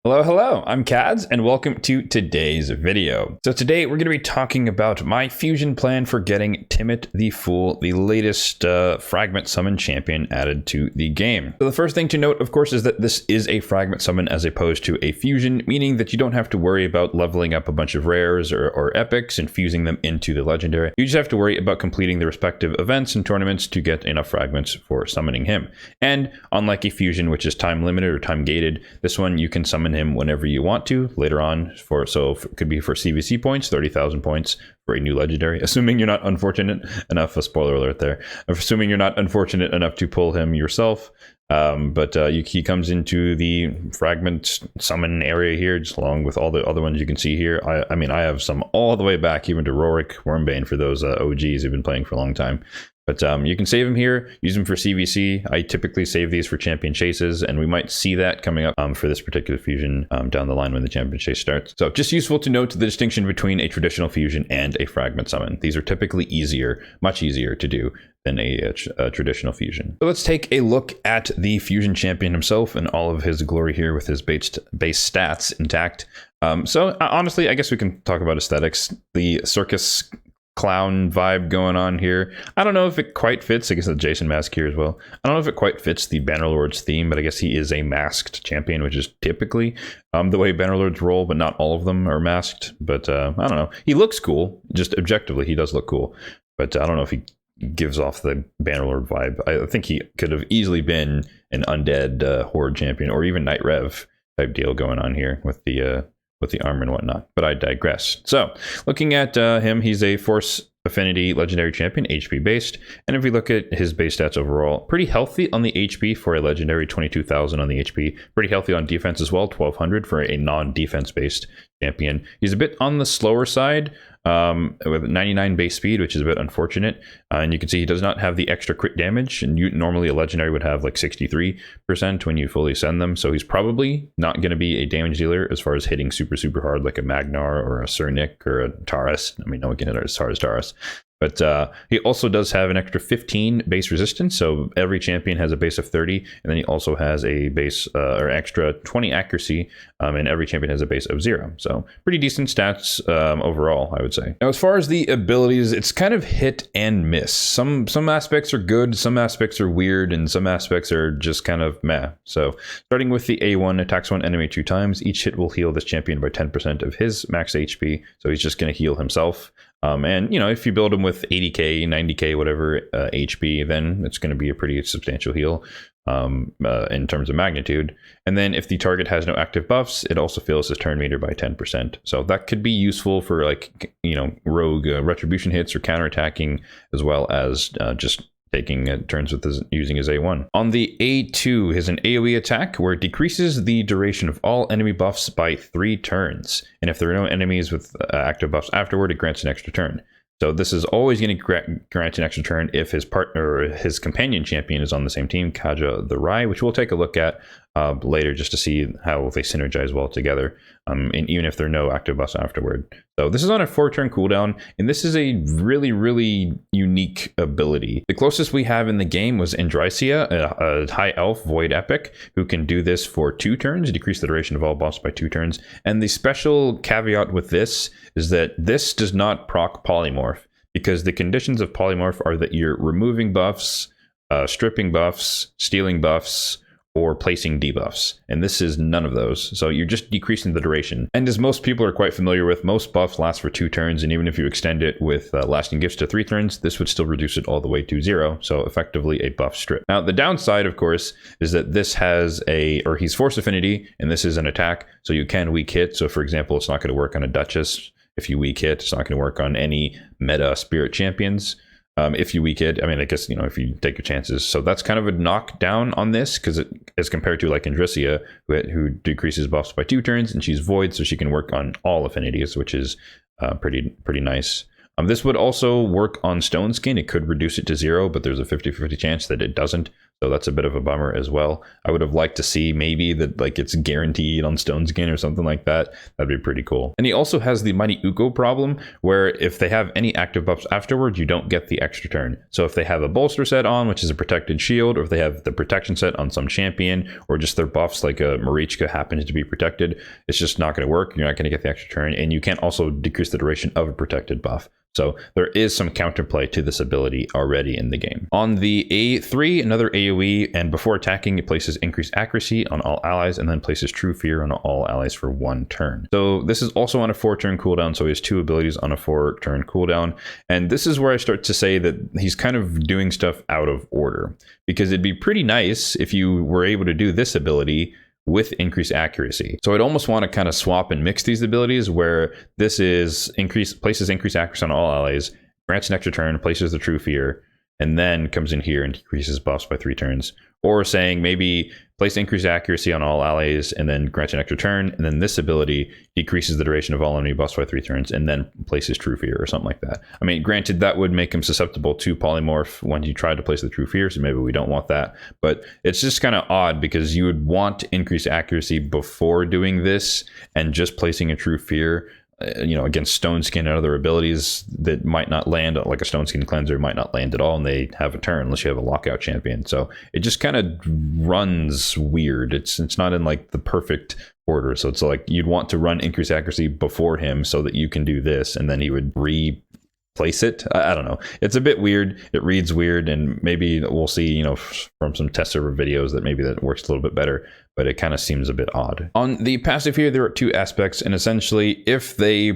Hello, I'm Kads, and welcome to today's video. So today we're going to be talking about my fusion plan for getting Timit the Fool, the latest Fragment summon champion added to the game. So the first thing to note, of course, is that this is a Fragment summon as opposed to a fusion, meaning that you don't have to worry about leveling up a bunch of rares or epics and fusing them into the legendary. You just have to worry about completing the respective events and tournaments to get enough fragments for summoning him. And unlike a fusion, which is time limited or time gated, this one you can summon him whenever you want to later on. It could be for CVC points, 30,000 points for a new legendary, assuming you're not unfortunate enough. A spoiler alert there. Assuming you're not unfortunate enough to pull him yourself. He comes into the fragment summon area here, just along with all the other ones you can see here. I have some all the way back, even to Rorik, Wormbane for those OGs who've been playing for a long time. But you can save them here, use them for CVC. I typically save these for champion chases, and we might see that coming up for this particular fusion down the line when the champion chase starts. So just useful to note the distinction between a traditional fusion and a fragment summon. These are typically much easier to do than a traditional fusion. So let's take a look at the fusion champion himself and all of his glory here with his base stats intact. Honestly, I guess we can talk about aesthetics. The circus clown vibe going on here. I don't know if it quite fits. I guess the Jason mask here as well. I don't know if it quite fits the Bannerlord's theme, but I guess he is a masked champion, which is typically the way Bannerlords roll, but not all of them are masked. But I don't know. He looks cool. Just objectively, he does look cool. But I don't know if he gives off the Bannerlord vibe. I think he could have easily been an undead horde champion, or even Knight Rev type deal going on here with the armor and whatnot, but I digress. So looking at him, he's a Force Affinity Legendary Champion, HP based, and if we look at his base stats overall, pretty healthy on the HP for a Legendary, 22,000 on the HP, pretty healthy on defense as well, 1,200 for a non-defense based champion. He's a bit on the slower side, with 99 base speed, which is a bit unfortunate, and you can see he does not have the extra crit damage, and normally a legendary would have like 63% when you fully send them, so he's probably not going to be a damage dealer as far as hitting super hard like a Magnar or a Cernic or a Taurus. I mean, no one can hit as hard as Taurus. But he also does have an extra 15 base resistance, so every champion has a base of 30, and then he also has a base or extra 20 accuracy, and every champion has a base of 0. So pretty decent stats overall, I would say. Now, as far as the abilities, it's kind of hit and miss. Some aspects are good, some aspects are weird, and some aspects are just kind of meh. So starting with the A1, attacks one enemy 2 times. Each hit will heal this champion by 10% of his max HP, so he's just going to heal himself. And if you build him with 80k, 90k, whatever HP, then it's going to be a pretty substantial heal in terms of magnitude. And then if the target has no active buffs, it also fills his turn meter by 10%. So that could be useful for rogue retribution hits or counterattacking, as well as just taking turns with using his A1. On the A2 is an AoE attack where it decreases the duration of all enemy buffs by 3 turns. And if there are no enemies with active buffs afterward, it grants an extra turn. So this is always going to grant an extra turn if his partner or his companion champion is on the same team, Kaja the Rai, which we'll take a look at later just to see how they synergize well together, and even if there are no active buffs afterward. So this is on a 4-turn cooldown, and this is a really unique ability. The closest we have in the game was Andrysia, a high elf void epic, who can do this for 2 turns, decrease the duration of all buffs by 2 turns. And the special caveat with this is that this does not proc polymorph, because the conditions of polymorph are that you're removing buffs, stripping buffs, stealing buffs, or placing debuffs, and this is none of those. So you're just decreasing the duration. And as most people are quite familiar with, most buffs last for 2 turns, and even if you extend it with lasting gifts to 3 turns, this would still reduce it all the way to 0. So effectively a buff strip. Now the downside, of course, is that this has he's Force Affinity, and this is an attack, so you can weak hit. So for example, it's not going to work on a Duchess. If you weak hit, it's not going to work on any meta spirit champions. If you weak hit, I mean, I guess, if you take your chances. So that's kind of a knockdown on this, because as compared to like Andrysia, who decreases buffs by 2 turns, and she's void, so she can work on all affinities, which is pretty nice. This would also work on Stone Skin. It could reduce it to 0, but there's a 50-50 chance that it doesn't. So that's a bit of a bummer as well. I would have liked to see maybe that like it's guaranteed on Stone Skin or something like that. That'd be pretty cool. And he also has the Mighty Uko problem, where if they have any active buffs afterwards, you don't get the extra turn. So if they have a bolster set on, which is a protected shield, or if they have the protection set on some champion, or just their buffs like a Marichka happens to be protected, it's just not going to work. You're not going to get the extra turn, and you can't also decrease the duration of a protected buff. So there is some counterplay to this ability already in the game. On the A3, another AoE, and before attacking, it places increased accuracy on all allies, and then places True Fear on all allies for 1 turn. So this is also on a 4-turn cooldown, so he has 2 abilities on a 4-turn cooldown. And this is where I start to say that he's kind of doing stuff out of order, because it'd be pretty nice if you were able to do this ability with increased accuracy. So I'd almost want to kind of swap and mix these abilities, where this is places increased accuracy on all allies, grants an extra turn, places the True Fear, and then comes in here and decreases buffs by 3 turns. Or saying maybe place increased accuracy on all allies and then grants an extra turn, and then this ability decreases the duration of all enemy buffs by 3 turns and then places True Fear or something like that. I mean, granted, that would make him susceptible to polymorph when you try to place the True Fear, so maybe we don't want that. But it's just kind of odd, because you would want increased accuracy before doing this, and just placing a True Fear against Stone Skin and other abilities that might not land, like a Stone Skin Cleanser might not land at all, and they have a turn unless you have a lockout champion. So it just kind of runs weird. It's not in like the perfect order. So it's like you'd want to run increased accuracy before him so that you can do this, and then he would replace it. I don't know. It's a bit weird. It reads weird, and maybe we'll see, from some test server videos that maybe that works a little bit better, but it kind of seems a bit odd. On the passive here, there are 2 aspects, and essentially if they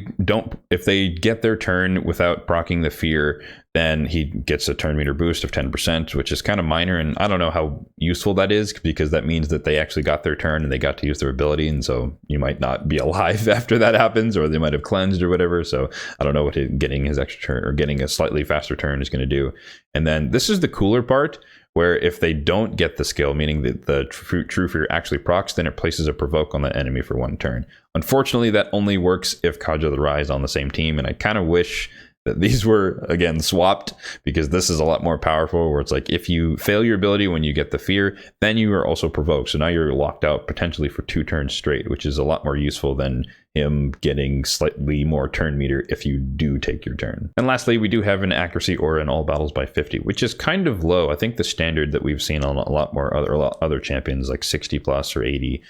get their turn without proccing the fear, then he gets a turn meter boost of 10%, which is kind of minor, and I don't know how useful that is, because that means that they actually got their turn and they got to use their ability, and so you might not be alive after that happens, or they might have cleansed or whatever. So I don't know what getting his extra turn or getting a slightly faster turn is going to do. And then this is the cooler part, where if they don't get the skill, meaning that the True Fear actually procs, then it places a provoke on the enemy for 1 turn. Unfortunately, that only works if Kaja the Rai is on the same team, and I kind of wish that these were, again, swapped, because this is a lot more powerful, where it's like if you fail your ability when you get the fear, then you are also provoked. So now you're locked out potentially for 2 turns straight, which is a lot more useful than him getting slightly more turn meter if you do take your turn. And lastly, we do have an accuracy aura in all battles by 50, which is kind of low. I think the standard that we've seen on a lot more other champions, like 60 plus or 80.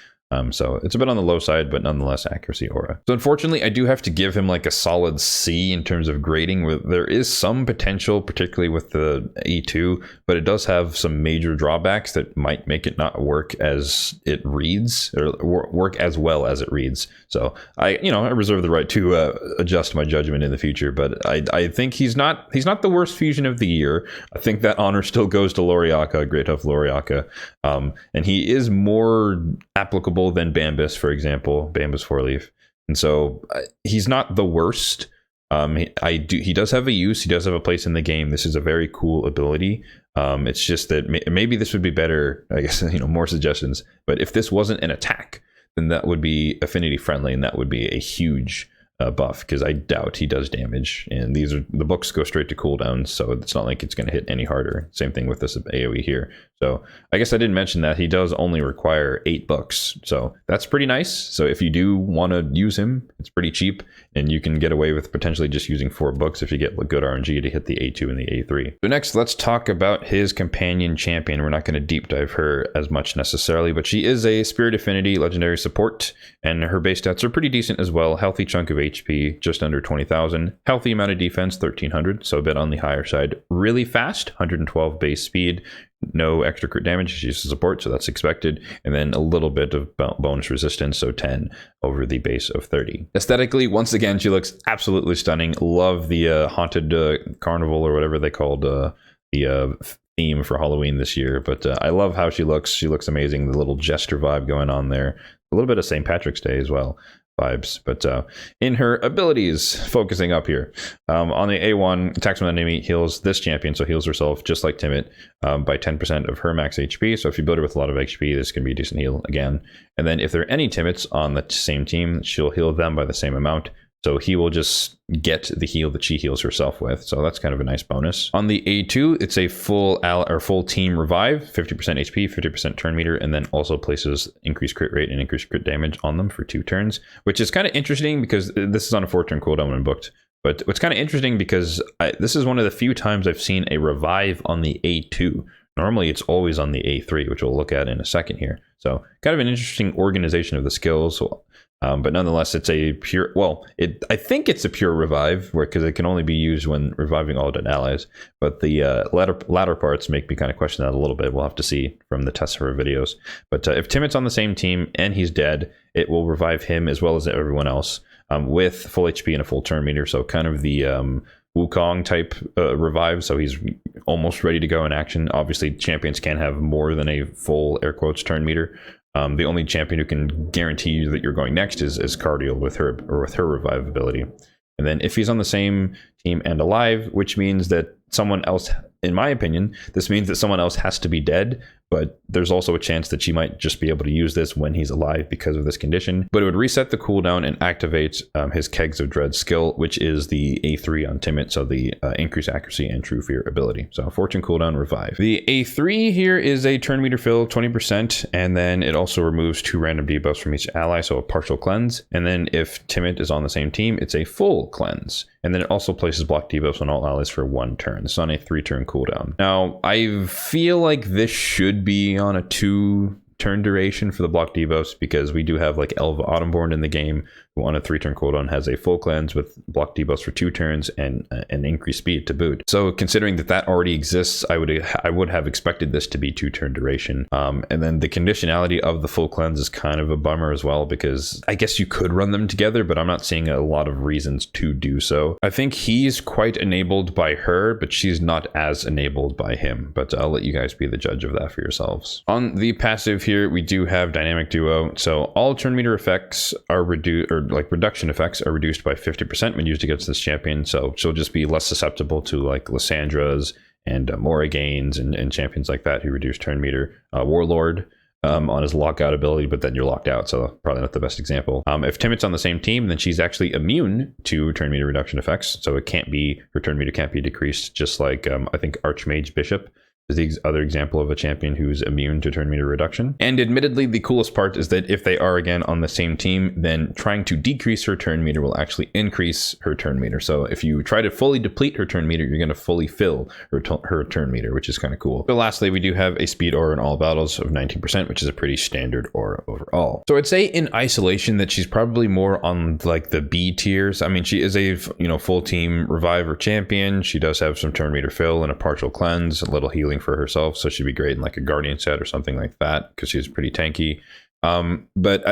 So it's a bit on the low side, but nonetheless accuracy aura. So unfortunately, I do have to give him like a solid C in terms of grading. There is some potential, particularly with the A2, but it does have some major drawbacks that might make it not work as it reads, or work as well as it reads. So I reserve the right to adjust my judgment in the future, but I think he's not the worst fusion of the year. I think that honor still goes to Loriaka, Great Huff Loriaka, and he is more applicable than Bambus, for example, Bambus 4-leaf, and so he's not the worst. He does have a use. He does have a place in the game. This is a very cool ability. It's just that maybe this would be better. I guess more suggestions. But if this wasn't an attack, then that would be affinity friendly, and that would be a huge buff, because I doubt he does damage, and the books go straight to cooldowns, so it's not like it's going to hit any harder. Same thing with this AoE here. So I guess I didn't mention that he does only require 8 books, so that's pretty nice. So if you do want to use him, it's pretty cheap, and you can get away with potentially just using 4 books if you get good RNG to hit the A2 and the A3. So next, let's talk about his companion champion. We're not going to deep dive her as much necessarily, but she is a Spirit Affinity legendary support, and her base stats are pretty decent as well. Healthy chunk of HP, just under 20,000. Healthy amount of defense, 1,300, so a bit on the higher side. Really fast, 112 base speed. No extra crit damage. She's a support, so that's expected. And then a little bit of bonus resistance, so 10 over the base of 30. Aesthetically, once again, she looks absolutely stunning. Love the haunted carnival, or whatever they called the theme for Halloween this year. But I love how she looks. She looks amazing. The little jester vibe going on there. A little bit of St. Patrick's Day as well vibes. But in her abilities, focusing up here, on the A1, attacks when enemy, heals this champion, so heals herself just like Timit by 10% of her max HP. So if you build her with a lot of HP, this can be a decent heal again. And then if there are any Timits on the same team, she'll heal them by the same amount. So he will just get the heal that she heals herself with. So that's kind of a nice bonus. On the A2, it's a full team revive, 50% HP, 50% turn meter, and then also places increased crit rate and increased crit damage on them for 2 turns, which is kind of interesting because this is on a 4-turn cooldown when booked. But what's kind of interesting because this is one of the few times I've seen a revive on the A2. Normally it's always on the A3, which we'll look at in a second here. So kind of an interesting organization of the skills. But nonetheless, it's a pure, well, I think it's a pure revive, because it can only be used when reviving all dead allies. But the latter parts make me kind of question that a little bit. We'll have to see from the test server videos. But if Timit's on the same team and he's dead, it will revive him as well as everyone else with full HP and a full turn meter. So kind of the Wukong type revive. So he's almost ready to go in action. Obviously, champions can have more than a full air quotes turn meter. The only champion who can guarantee you that you're going next is Cardial with her revive ability. And then if he's on the same team and alive, which means that someone else, in my opinion, this means that someone else has to be dead, but there's also a chance that she might just be able to use this when he's alive because of this condition. But it would reset the cooldown and activate his Kegs of Dread skill, which is the A3 on Timit, so the increased accuracy and true fear ability. So fortune cooldown revive. The A3 here is a turn meter fill, 20%, and then it also removes 2 random debuffs from each ally, so a partial cleanse. And then if Timit is on the same team, it's a full cleanse. And then it also places block debuffs on all allies for 1 turn. This is on a 3-turn cooldown. Now, I feel like this should be on a 2-turn duration for the block debuffs, because we do have like Elva Autumnborn in the game, who on a 3-turn cooldown has a full cleanse with block debuffs for 2 turns and an increased speed to boot. So considering that already exists, I would have expected this to be 2-turn duration. And then the conditionality of the full cleanse is kind of a bummer as well, because I guess you could run them together, but I'm not seeing a lot of reasons to do so. I think he's quite enabled by her, but she's not as enabled by him. But I'll let you guys be the judge of that for yourselves. On the passive here, we do have Dynamic Duo. So all turn meter effects are reduced, or like reduction effects are reduced by 50% when used against this champion. So she'll just be less susceptible to like Lyssandra's and Morrigane's and champions like that who reduce turn meter. Warlord on his lockout ability, but then you're locked out, so probably not the best example. If Timit's on the same team, then she's actually immune to turn meter reduction effects, so it can't be, her turn meter can't be decreased, just like I think Archmage Bishop is the other example of a champion who's immune to turn meter reduction. And admittedly, the coolest part is that if they are again on the same team, then trying to decrease her turn meter will actually increase her turn meter. So if you try to fully deplete her turn meter, you're going to fully fill her turn meter, which is kind of cool. So lastly, we do have a speed aura in all battles of 19%, which is a pretty standard aura overall. So I'd say in isolation that she's probably more on like the B tiers. I mean, she is a full team reviver champion. She does have some turn meter fill and a partial cleanse, a little healing for herself, so she'd be great in like a guardian set or something like that, because she's pretty tanky. But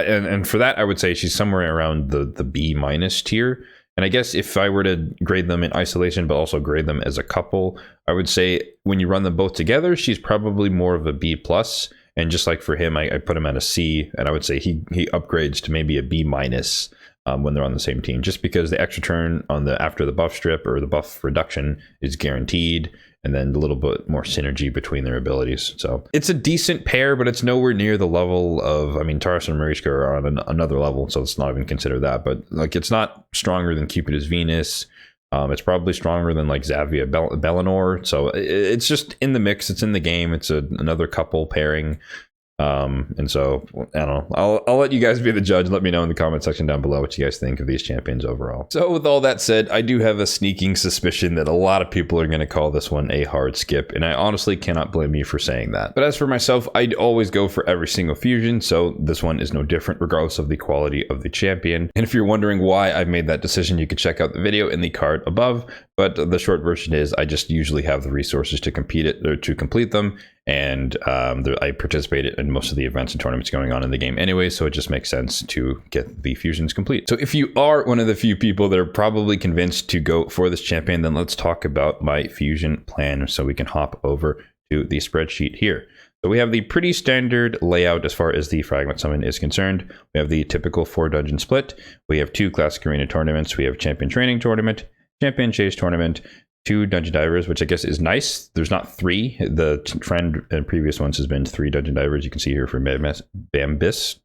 for that, I would say she's somewhere around the B minus tier. And I guess if I were to grade them in isolation, but also grade them as a couple, I would say when you run them both together, she's probably more of a B plus. And just like for him, I put him at a C, and I would say he upgrades to maybe a B minus when they're on the same team, just because the extra turn on the after the buff strip or the buff reduction is guaranteed, and then a little bit more synergy between their abilities. So it's a decent pair, but it's nowhere near the level of, I mean, Taurus and Mariska are on another level, so let's not even consider that. But like, it's not stronger than Cupid's Venus. It's probably stronger than like Xavia Bellinor. So it's just in the mix. It's in the game. It's another couple pairing. And so I don't know, I'll let you guys be the judge. Let me know in the comment section down below what you guys think of these champions overall. So with all that said, I do have a sneaking suspicion that a lot of people are going to call this one a hard skip, and I honestly cannot blame you for saying that. But as for myself, I'd always go for every single fusion, so this one is no different regardless of the quality of the champion. And if you're wondering why I made that decision, you can check out the video in the card above. But the short version is I just usually have the resources to complete them, and I participated in most of the events and tournaments going on in the game anyway, so it just makes sense to get the fusions complete. So if you are one of the few people that are probably convinced to go for this champion, then let's talk about my fusion plan so we can hop over to the spreadsheet here. So we have the pretty standard layout as far as the Fragment Summon is concerned. We have the typical 4-dungeon split. We have 2 Classic Arena tournaments. We have Champion Training Tournament, Champion Chase Tournament, 2 Dungeon Divers, which I guess is nice. There's not 3. The trend in previous ones has been 3 Dungeon Divers. You can see here for Bambis.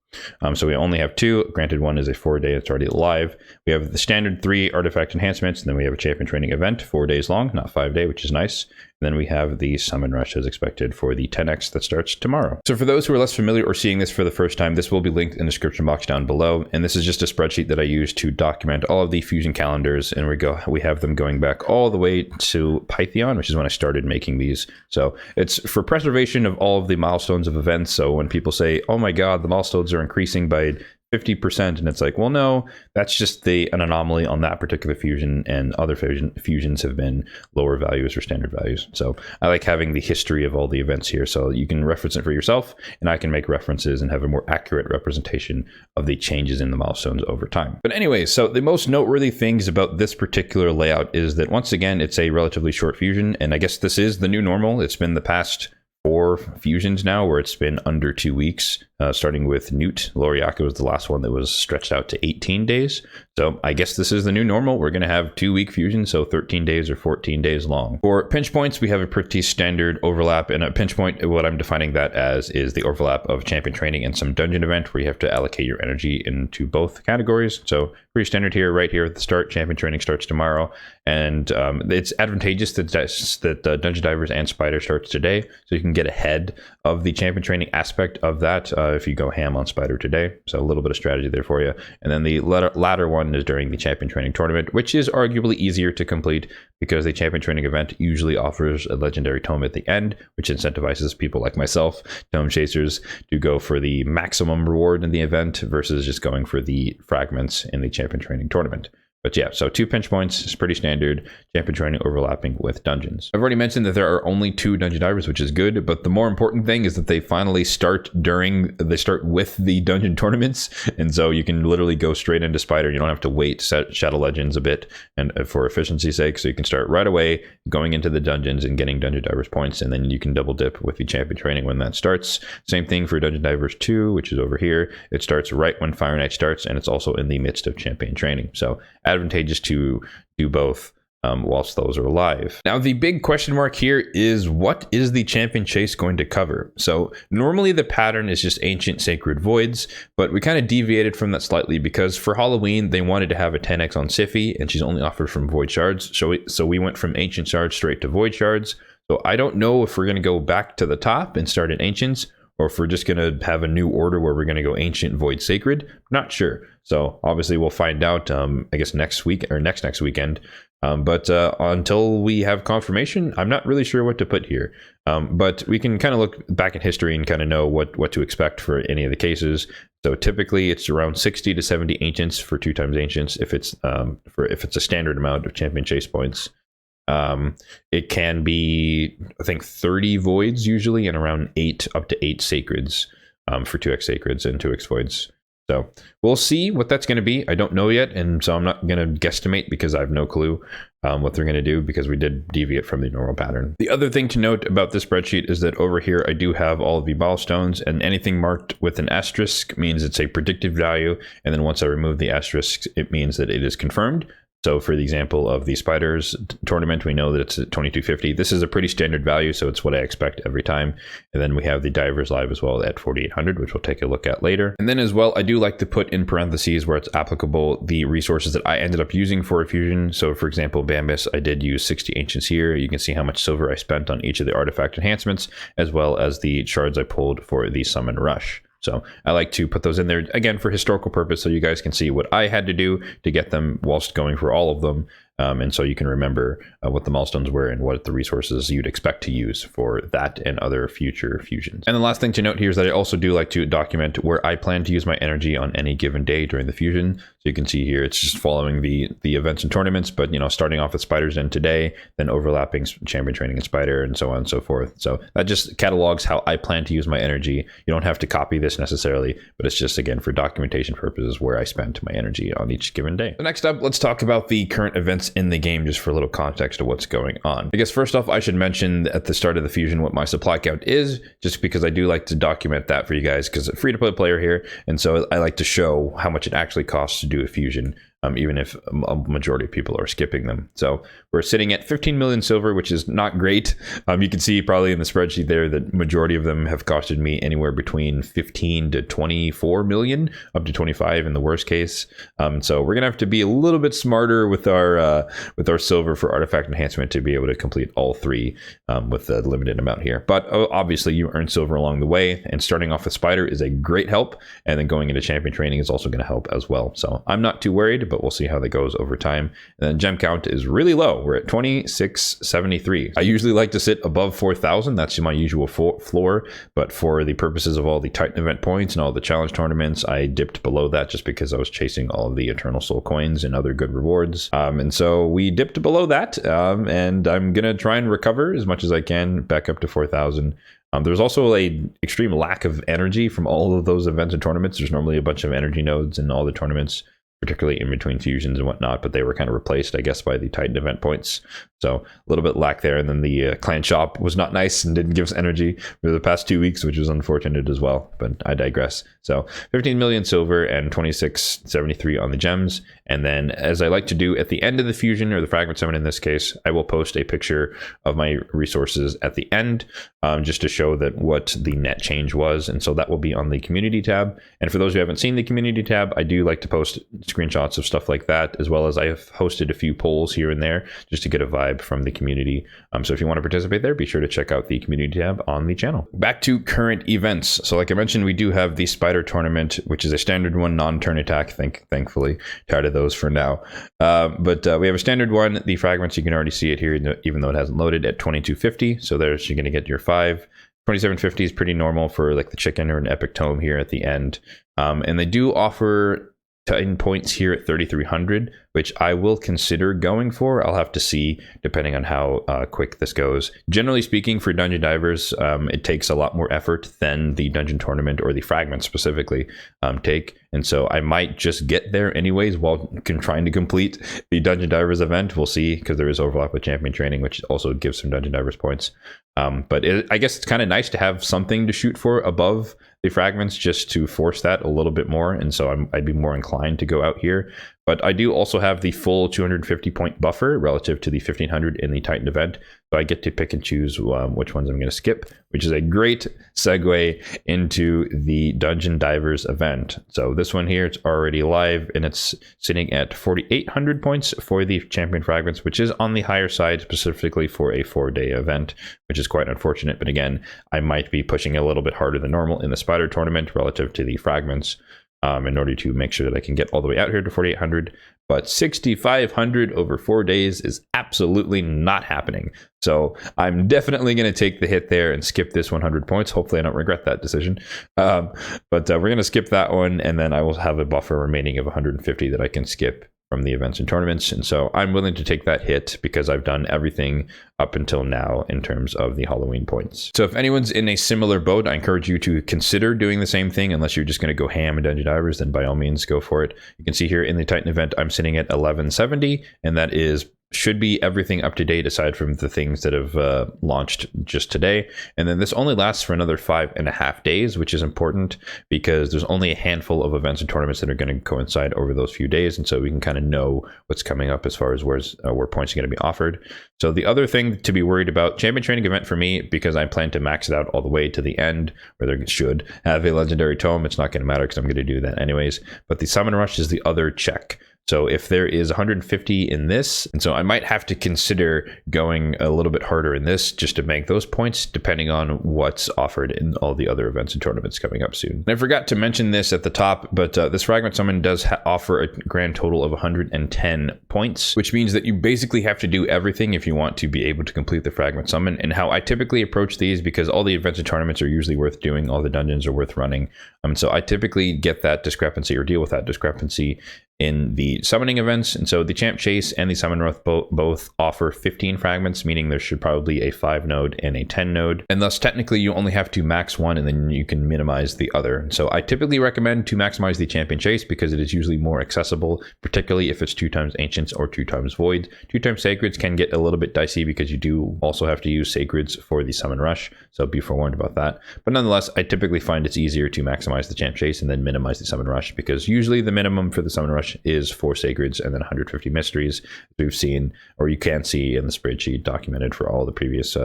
So we only have 2. Granted, one is a 4-day, it's already live. We have the standard 3 artifact enhancements, and then we have a champion training event, 4 days long, not 5-day, which is nice. And then we have the summon rush as expected for the 10x that starts tomorrow. So for those who are less familiar or seeing this for the first time, this will be linked in the description box down below. And this is just a spreadsheet that I use to document all of the Fusion calendars. And we have them going back all the way to Python, which is when I started making these. So it's for preservation of all of the milestones of events. So when people say, oh my God, the milestones are increasing by 50%, and it's like, well, no, that's just an anomaly on that particular fusion, and other fusions have been lower values or standard values. So I like having the history of all the events here, so you can reference it for yourself, and I can make references and have a more accurate representation of the changes in the milestones over time. But anyway, so the most noteworthy things about this particular layout is that, once again, it's a relatively short fusion, and I guess this is the new normal. It's been the past 4 fusions now where it's been under 2 weeks, starting with Newt. Loriaka was the last one that was stretched out to 18 days. So I guess this is the new normal. We're going to have 2-week fusions, so 13 days or 14 days long. For pinch points, we have a pretty standard overlap, and a pinch point, what I'm defining that as, is the overlap of champion training and some dungeon event where you have to allocate your energy into both categories. So pretty standard here, right here at the start. Champion training starts tomorrow, and it's advantageous that Dungeon Divers and Spider starts today, so you can get ahead of the champion training aspect of that if you go ham on Spider today. So a little bit of strategy there for you. And then the latter one is during the champion training tournament, which is arguably easier to complete because the champion training event usually offers a legendary tome at the end, which incentivizes people like myself, tome chasers, to go for the maximum reward in the event versus just going for the fragments in the champion training tournament. But yeah, so 2 pinch points is pretty standard. Champion training overlapping with dungeons. I've already mentioned that there are only 2 dungeon divers, which is good, but the more important thing is that they finally start with the dungeon tournaments, and so you can literally go straight into Spider. You don't have to wait Shadow Legends a bit, and for efficiency's sake, so you can start right away going into the dungeons and getting dungeon divers points, and then you can double dip with the champion training when that starts. Same thing for Dungeon Divers 2, which is over here. It starts right when Fire Night starts, and it's also in the midst of champion training. So advantageous to do both whilst those are live. Now, the big question mark here is, what is the champion chase going to cover? So normally the pattern is just ancient sacred voids, but we kind of deviated from that slightly because for Halloween they wanted to have a 10x on Siphi, and she's only offered from void shards. So we went from ancient shards straight to void shards. So I don't know if we're going to go back to the top and start at ancients, or if we're just going to have a new order where we're going to go ancient, void, sacred. Not sure. So obviously we'll find out, I guess next week or next weekend. But until we have confirmation, I'm not really sure what to put here. But we can kind of look back at history and kind of know what to expect for any of the cases. So typically it's around 60 to 70 ancients for 2 times ancients if it's a standard amount of champion chase points. It can be, I think, 30 voids usually, and around 8 up to 8 sacreds for 2x sacreds and 2x voids. So we'll see what that's going to be. I don't know yet, and so I'm not going to guesstimate because I have no clue what they're going to do, because we did deviate from the normal pattern. The other thing to note about this spreadsheet is that over here I do have all of the milestones, and anything marked with an asterisk means it's a predicted value, and then once I remove the asterisk, it means that it is confirmed. So for the example of the Spiders tournament, we know that it's at 2250. This is a pretty standard value, so it's what I expect every time. And then we have the Divers Live as well at 4800, which we'll take a look at later. And then as well, I do like to put in parentheses where it's applicable the resources that I ended up using for a fusion. So for example, Bambus, I did use 60 Ancients here. You can see how much silver I spent on each of the artifact enhancements, as well as the shards I pulled for the Summon Rush. So I like to put those in there, again, for historical purpose, so you guys can see what I had to do to get them whilst going for all of them. And so you can remember what the milestones were and what the resources you'd expect to use for that and other future fusions. And the last thing to note here is that I also do like to document where I plan to use my energy on any given day during the fusion. So you can see here, it's just following the events and tournaments, but starting off with Spider's Den today, then overlapping champion training and Spider, and so on and so forth. So that just catalogs how I plan to use my energy. You don't have to copy this necessarily, but it's just, again, for documentation purposes where I spend my energy on each given day. So next up, let's talk about the current events in the game, just for a little context of what's going on. I guess first off, I should mention at the start of the fusion what my supply count is, just because I do like to document that for you guys, because it's a free-to-play player here, and so I like to show how much it actually costs to do a fusion. even if a majority of people are skipping them. So we're sitting at 15 million silver, which is not great. You can see probably in the spreadsheet there that majority of them have costed me anywhere between 15 to 24 million, up to 25 in the worst case. So we're gonna have to be a little bit smarter with our silver for artifact enhancement to be able to complete all three with a limited amount here. But obviously you earn silver along the way, and starting off with Spider is a great help, and then going into champion training is also going to help as well. So I'm not too worried, but we'll see how that goes over time. And then gem count is really low. We're at 2673. I usually like to sit above 4,000. That's my usual floor, but for the purposes of all the Titan event points and all the challenge tournaments, I dipped below that just because I was chasing all of the Eternal Soul coins and other good rewards. And so we dipped below that, and I'm going to try and recover as much as I can back up to 4,000. There's also a extreme lack of energy from all of those events and tournaments. There's normally a bunch of energy nodes in all the tournaments, particularly in between fusions and whatnot, but they were kind of replaced, I guess, by the Titan event points. So a little bit lack there. And then the clan shop was not nice and didn't give us energy for the past 2 weeks, which was unfortunate as well, but I digress. So 15 million silver and 2673 on the gems. And then, as I like to do at the end of the fusion, or the fragment summon in this case, I will post a picture of my resources at the end, just to show that what the net change was. And so that will be on the community tab. And for those who haven't seen the community tab, I do like to post screenshots of stuff like that, as well as I have hosted a few polls here and there just to get a vibe from the community. So if you want to participate there, be sure to check out the community tab on the channel. Back to current events. So like I mentioned, we do have the Spider tournament, which is a standard one, non-turn attack. Thankfully, tired of those for now. But we have a standard one. The fragments, you can already see it here, even though it hasn't loaded, at 2250. So there's, you're going to get your 5. 2750 is pretty normal for like the chicken or an epic tome here at the end. And they do offer Titan points here at 3,300, which I will consider going for. I'll have to see depending on how quick this goes. Generally speaking, for dungeon divers, it takes a lot more effort than the dungeon tournament or the fragment specifically take. And so I might just get there anyways while trying to complete the dungeon divers event. We'll see, because there is overlap with champion training, which also gives some dungeon divers points. But I guess it's kind of nice to have something to shoot for above the fragments, just to force that a little bit more. And so I'd be more inclined to go out here. But I do also have the full 250 point buffer relative to the 1500 in the Titan event. So I get to pick and choose which ones I'm going to skip, which is a great segue into the Dungeon Divers event. So this one here, it's already live, and it's sitting at 4,800 points for the champion fragments, which is on the higher side, specifically for a 4-day event, which is quite unfortunate. But again, I might be pushing a little bit harder than normal in the Spider tournament relative to the fragments, in order to make sure that I can get all the way out here to 4,800. But 6,500 over 4 days is absolutely not happening. So I'm definitely going to take the hit there and skip this 100 points. Hopefully I don't regret that decision. But we're going to skip that one, and then I will have a buffer remaining of 150 that I can skip from the events and tournaments. And so I'm willing to take that hit because I've done everything up until now in terms of the Halloween points. So if anyone's in a similar boat, I encourage you to consider doing the same thing. Unless you're just going to go ham in Dungeon Divers, then by all means go for it. You can see here in the Titan event, I'm sitting at 1170, and that should be everything up to date aside from the things that have launched just today. And then this only lasts for another 5.5 days, which is important because there's only a handful of events and tournaments that are going to coincide over those few days. And so we can kind of know what's coming up as far as where points are going to be offered. So the other thing to be worried about, champion training event for me, because I plan to max it out all the way to the end, where there should have a legendary tome. It's not going to matter because I'm going to do that anyways. But the summon rush is the other check. So if there is 150 in this, and so I might have to consider going a little bit harder in this just to make those points, depending on what's offered in all the other events and tournaments coming up soon. And I forgot to mention this at the top, but this Fragment Summon does offer a grand total of 110 points, which means that you basically have to do everything if you want to be able to complete the Fragment Summon. And how I typically approach these, because all the events and tournaments are usually worth doing, all the dungeons are worth running. So I typically get that discrepancy or deal with that discrepancy in the summoning events. And so the Champ Chase and the Summon Rush both offer 15 fragments, meaning there should probably a 5 node and a 10 node. And thus technically you only have to max one and then you can minimize the other. And so I typically recommend to maximize the Champion Chase because it is usually more accessible, particularly if it's 2 times Ancients or 2 times Void. 2 times Sacreds can get a little bit dicey because you do also have to use Sacreds for the Summon Rush. So be forewarned about that. But nonetheless, I typically find it's easier to maximize the Champ Chase and then minimize the Summon Rush, because usually the minimum for the Summon Rush much is 4 Sacreds and then 150 Mysteries, we've seen, or you can see in the spreadsheet documented for all the previous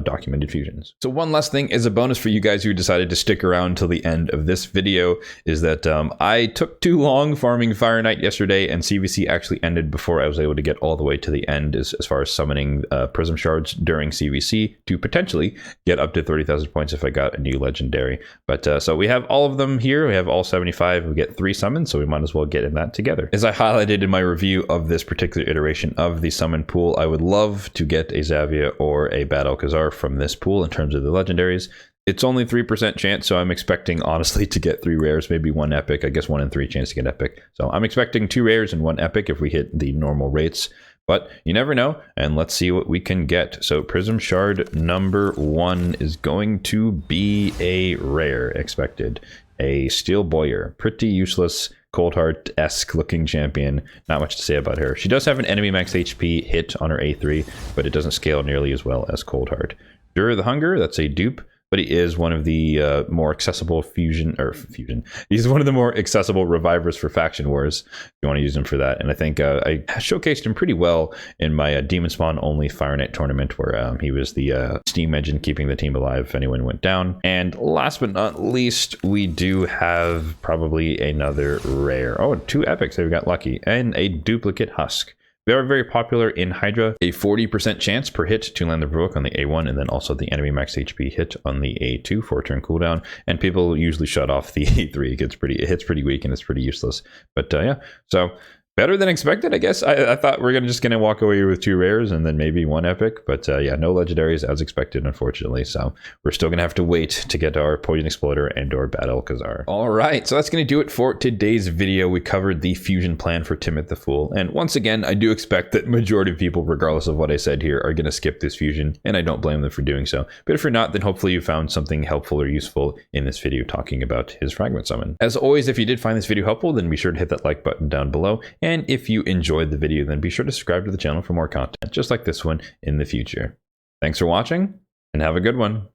documented fusions. So one last thing is a bonus for you guys who decided to stick around till the end of this video is that I took too long farming Fire Knight yesterday, and CVC actually ended before I was able to get all the way to the end as far as summoning Prism Shards during CVC to potentially get up to 30,000 points if I got a new legendary. But so we have all of them here. We have all 75. We get 3 summons, so we might as well get in that together. As I highlighted in my review of this particular iteration of the summon pool, I would love to get a Xavia or a Bad Alcazar from this pool in terms of the legendaries. It's only 3% chance, so I'm expecting honestly to get 3 rares, maybe 1 epic. I guess 1 in 3 chance to get epic. So I'm expecting 2 rares and 1 epic if we hit the normal rates. But you never know, and let's see what we can get. So Prism Shard number 1 is going to be a rare expected. A Steel Boyer, pretty useless, Coldheart-esque looking champion. Not much to say about her. She does have an enemy max HP hit on her A3, but it doesn't scale nearly as well as Coldheart. Dura the Hunger, that's a dupe, but he is one of the more accessible He's one of the more accessible revivers for Faction Wars, if you want to use him for that. And I think I showcased him pretty well in my Demon Spawn only Fire Knight tournament, where he was the steam engine keeping the team alive if anyone went down. And last but not least, we do have probably another rare. Oh, 2 epics, so we got lucky, and a duplicate Husk. They are very popular in Hydra. A 40% chance per hit to land the provoke on the A1, and then also the enemy max HP hit on the A2 for a turn cooldown. And people usually shut off the A3. It hits pretty weak and it's pretty useless. But yeah, so better than expected, I guess. I thought we're just gonna walk away with 2 rares and then maybe 1 epic, but yeah, no legendaries as expected, unfortunately. So we're still gonna have to wait to get our Poison Exploder and or Bad Alcazar. All right, so that's gonna do it for today's video. We covered the fusion plan for Timit the Fool, and once again, I do expect that majority of people, regardless of what I said here, are gonna skip this fusion, and I don't blame them for doing so. But if you're not, then hopefully you found something helpful or useful in this video talking about his Fragment summon. As always, if you did find this video helpful, then be sure to hit that like button down below. And if you enjoyed the video, then be sure to subscribe to the channel for more content just like this one in the future. Thanks for watching, and have a good one.